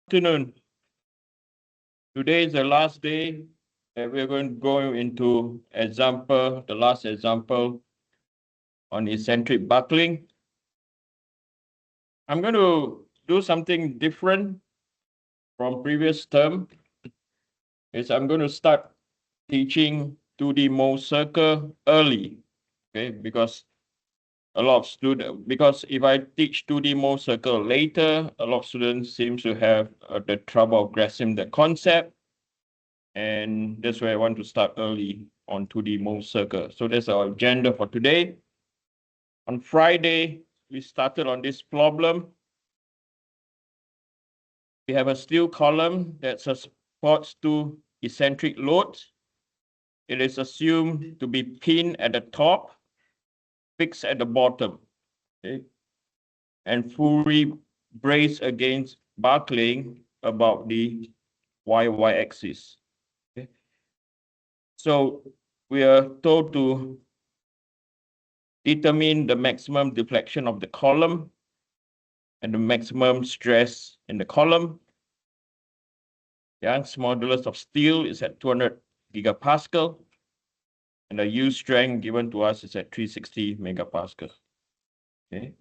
Afternoon. Today is the last day that we're going to go into the last example on eccentric buckling. I'm going to do something different from previous term. I'm going to start teaching 2D Mohs circle early, okay? Because if I teach 2D Mohs circle later, a lot of students seem to have the trouble of grasping the concept. And that's why I want to start early on 2D Mohs circle. So that's our agenda for today. On Friday, we started on this problem. We have a steel column that supports two eccentric loads. It is assumed to be pinned at the top, fixed at the bottom, okay, and fully braced against buckling about the y-axis. Okay. So we are told to determine the maximum deflection of the column and the maximum stress in the column. Young's modulus of steel is at 200 gigapascal, and the yield strength given to us is at 360 megapascal. Okay,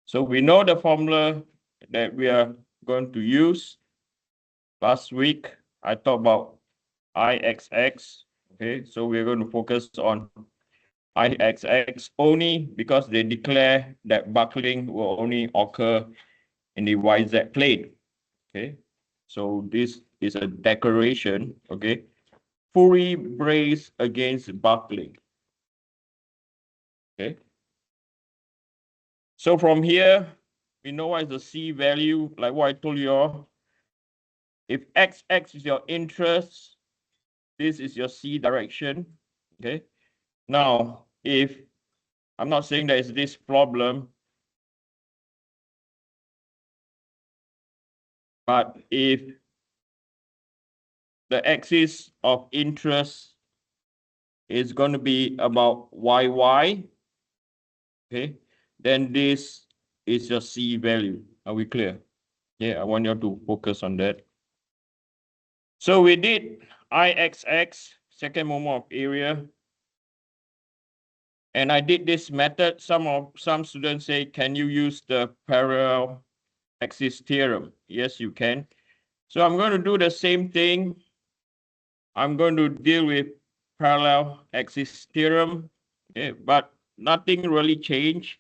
so we know the formula that we are going to use. Last week, I talked about IXX. Okay, so we're going to focus on IXX only because they declare that buckling will only occur in the YZ plane. Okay, so this is a declaration. Okay, fully braced against buckling. Okay, so from here we know what is the C value, like what I told you all. If XX is your interest, this is your C direction. Okay, now if I'm not saying that it's this problem, but if the axis of interest is going to be about YY, okay, then this is your C value. Are we clear? Yeah, I want you to focus on that. So we did IXX, second moment of area. And I did this method. Some students say, can you use the parallel axis theorem? Yes, you can. So I'm going to do the same thing. I'm going to deal with parallel axis theorem, okay, but nothing really changed.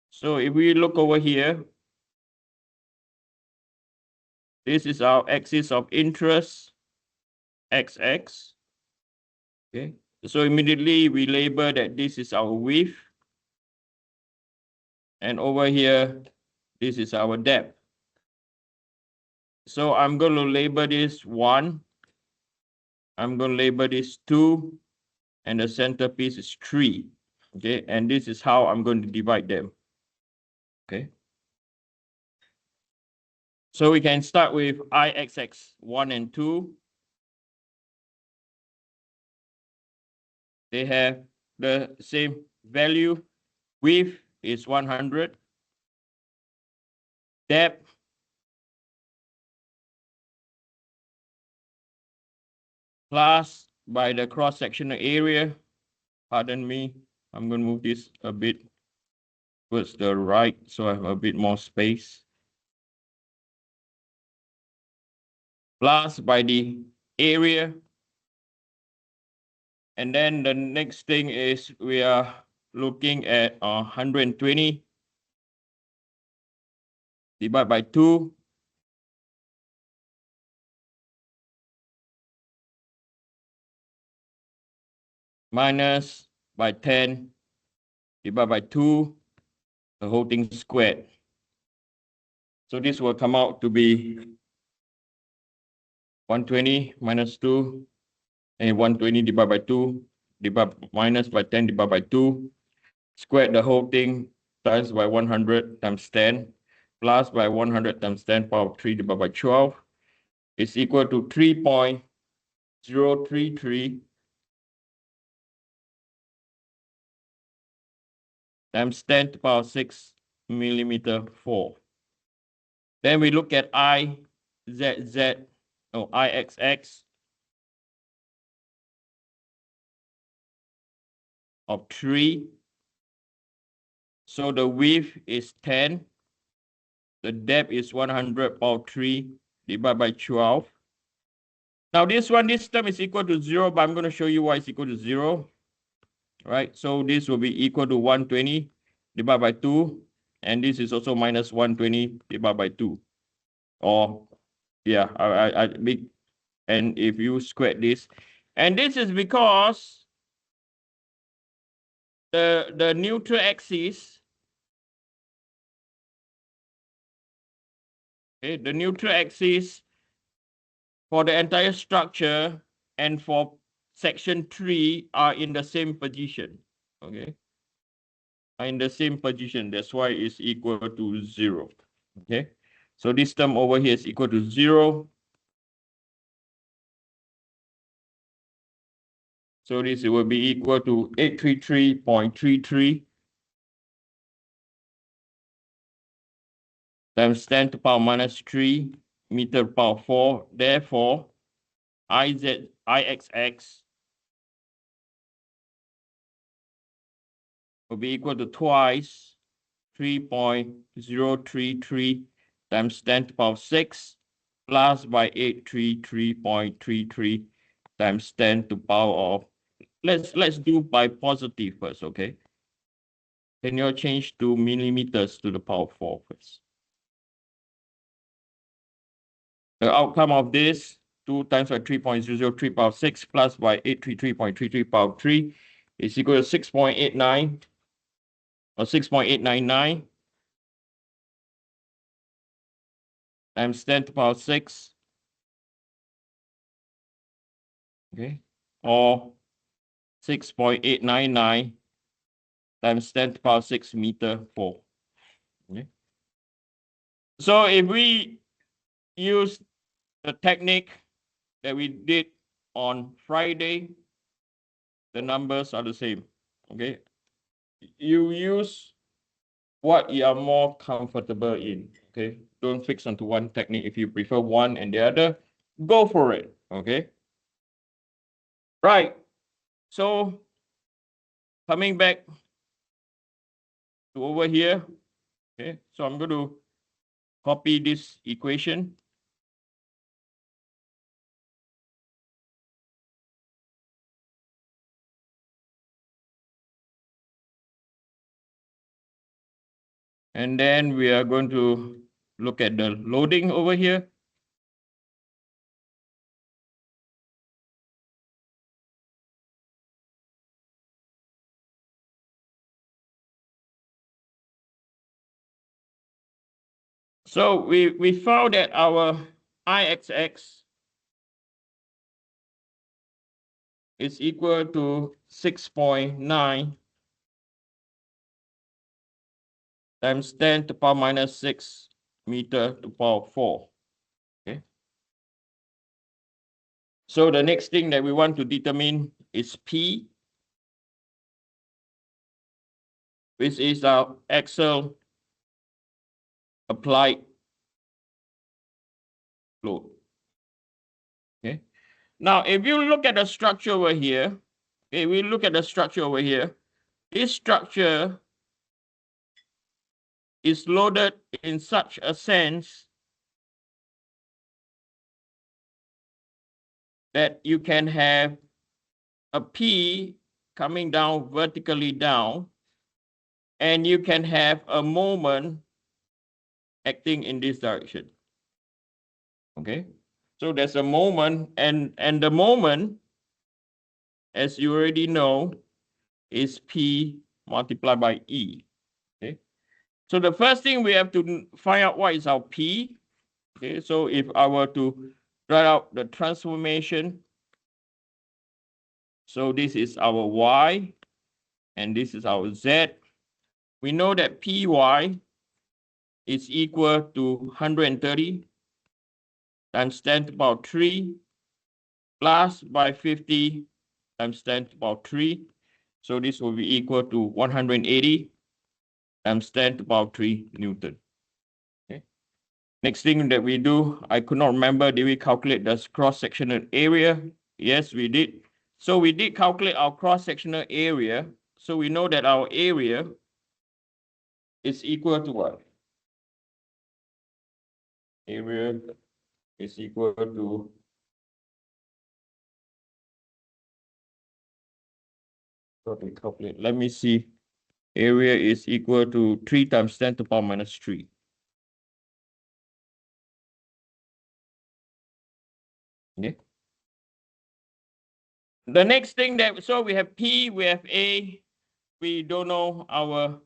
So if we look over here, this is our axis of interest, XX. Okay, so immediately we label that this is our width. And over here, this is our depth. So I'm going to label this 1. I'm going to label this 2. And the centerpiece is 3. Okay, and this is how I'm going to divide them. Okay. So we can start with IXX 1 and 2. They have the same value. Width is 100. Depth plus by the cross-sectional area. Pardon me, I'm going to move this a bit towards the right so I have a bit more space. Plus by the area. And then the next thing is we are looking at 120 divided by 2. Minus by 10 divided by 2, the whole thing squared. So this will come out to be 120 minus 2, and 120 divided by 2, minus by 10 divided by 2, squared the whole thing times by 100 times 10, plus by 100 times 10 power of 3 divided by 12 is equal to 3.033 times 10 to the power 6 millimeter 4. Then we look at I, Ixx of 3. So the width is 10. The depth is 100 power 3 divided by 12. Now this term is equal to 0, but I'm going to show you why it's equal to 0. Right? So this will be equal to 120 divided by 2. And this is also minus 120 divided by 2. Or, yeah, and if you square this. And this is because the neutral axis, okay, the neutral axis for the entire structure and for section 3 are in the same position. Okay, are in the same position. That's why it's equal to 0. Okay, so this term over here is equal to 0. So this will be equal to 833.33 times 10 to the power minus 3 meter to the power 4. Therefore, Ixx will be equal to twice 3.033 times 10 to the power 6 plus by 833.33 times 10 to the power of, let's do by positive first, okay? Can you change to millimeters to the power 4 first? The outcome of this, 2 times by 3.003 power 6 plus by 833.33 power 3 is equal to 6.89 or 6.899 times 10 to the power 6, okay, or 6.899 times 10 to the power 6 meter 4. Okay. So if we use the technique that we did on Friday, the numbers are the same. Okay. You use what you are more comfortable in. Okay. Don't fix onto one technique. If you prefer one and the other, go for it. Okay. Right. So coming back to over here. Okay. So I'm going to copy this equation. And then we are going to look at the loading over here. So we found that our Ixx is equal to 6.9 times 10 to the power minus 6 meter to the power 4. Okay. So the next thing that we want to determine is P, which is our axial applied load. Okay. Now, if you look at the structure over here, okay, we look at the structure over here. This structure is loaded in such a sense that you can have a P coming down vertically down, and you can have a moment acting in this direction. Okay, so there's a moment, and the moment, as you already know, is P multiplied by E. Okay, so the first thing we have to find out what is our P. Okay, so if I were to write out the transformation, so this is our Y and this is our Z. We know that Py is equal to 130 times 10 to the power 3 plus by 50 times 10 to the power 3. So this will be equal to 180 times 10 to the power 3 Newton. Okay. Next thing that we do, I could not remember, did we calculate the cross-sectional area? Yes, we did. So we did calculate our cross-sectional area. So we know that our area is equal to what? Area is equal to what we calculate. Let me see. Area is equal to 3 times 10 to the power minus 3. Okay. The next thing that, so we have P, we have A, we don't know our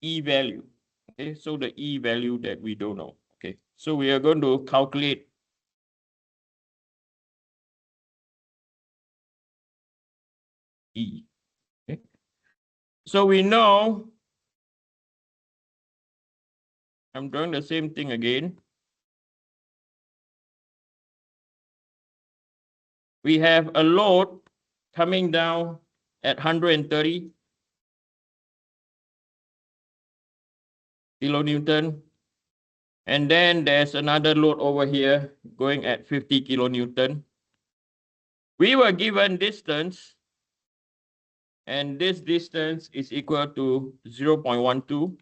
E value. Okay, so the E value that we don't know. Okay, so we are going to calculate E. Okay, so we know, I'm doing the same thing again. We have a load coming down at 130 kilonewton. And then there's another load over here going at 50 kilonewton. We were given distance, and this distance is equal to 0.12.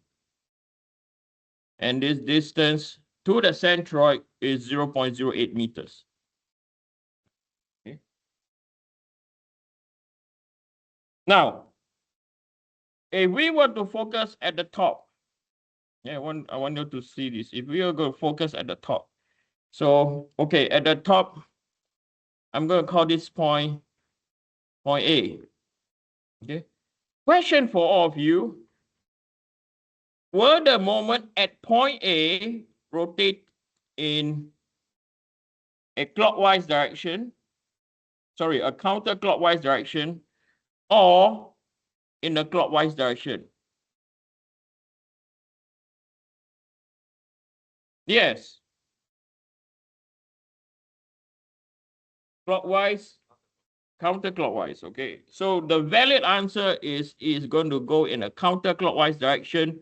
And this distance to the centroid is 0.08 meters. Okay. Now, if we were to focus at the top, yeah, I want you to see this. If we are going to focus at the top, so okay, at the top, I'm going to call this point A. Okay. Question for all of you: will the moment at point A rotate in a clockwise direction? Sorry, a counterclockwise direction, or in a clockwise direction? Yes. Clockwise, counterclockwise. Okay. So the valid answer is going to go in a counterclockwise direction.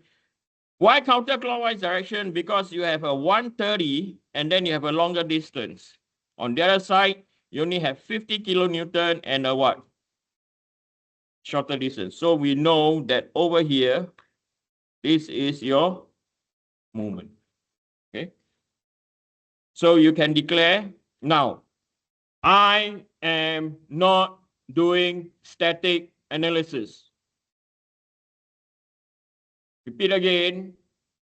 Why counterclockwise direction? Because you have a 130 and then you have a longer distance. On the other side, you only have 50 kilonewton and a what? Shorter distance. So we know that over here, this is your moment. Okay. So you can declare now, I am not doing static analysis. Repeat again.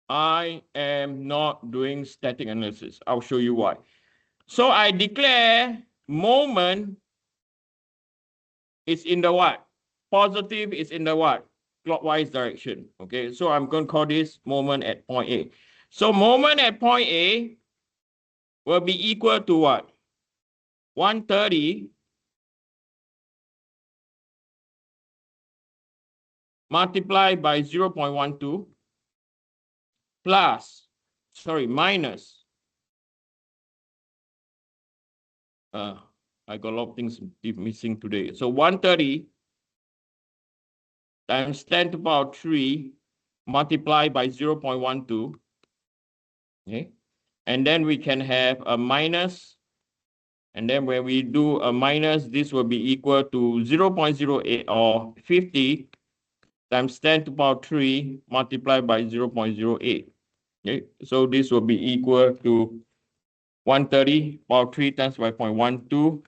I am not doing static analysis. I'll show you why. So I declare moment is in the what? Positive is in the what? Clockwise direction. Okay, so I'm going to call this moment at point A. So moment at point A will be equal to what? 130 multiplied by 0.12 plus, sorry, minus. I got a lot of things missing today. So 130 times 10 to the power 3 multiplied by 0.12. Okay. And then we can have a minus. And then when we do a minus, this will be equal to 0.08 or 50 times 10 to the power 3 multiplied by 0.08. Okay. So this will be equal to 130 power 3 times by 0.12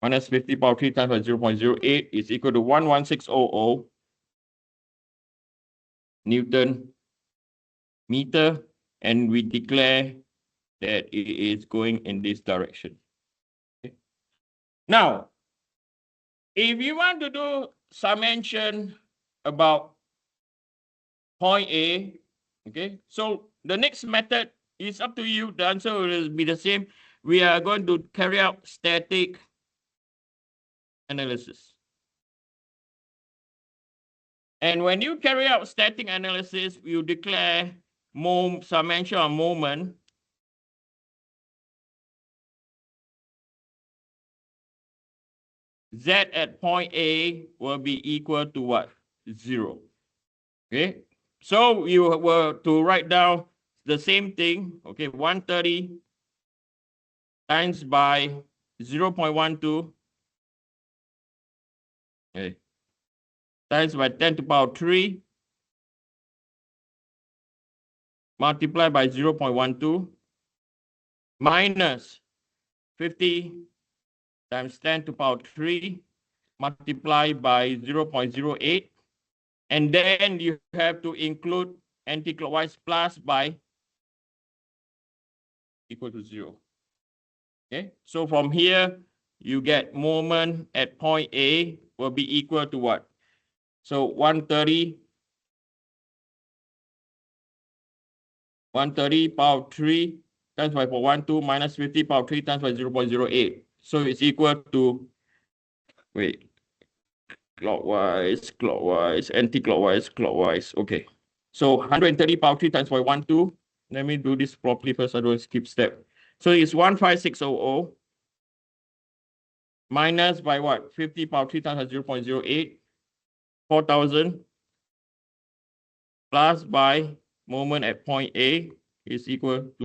minus 50 power 3 times by 0.08 is equal to 11600 Newton meter, and we declare that it is going in this direction. Okay. Now, if you want to do summation about point A, okay, so the next method is up to you. The answer will be the same. We are going to carry out static analysis. And when you carry out static analysis, you declare summation of moment Z at point A will be equal to what? 0. Okay. So you were to write down the same thing. Okay, 130 times by 0.12. Okay, times by 10 to the power 3 multiplied by 0.12 minus 50 times 10 to the power 3 multiplied by 0.08. And then you have to include anti-clockwise plus by equal to 0. Okay, so from here, you get moment at point A will be equal to what? So 130 power 3 times by 412 minus 50 power 3 times by 0.08. So it's equal to, wait, clockwise, clockwise, anti-clockwise, clockwise. Okay. So 130 power 3 times by 12. Let me do this properly first. I don't skip step. So it's 15600 minus by what? 50 power 3 times by 0.08. 4,000 plus by moment at point A is equal to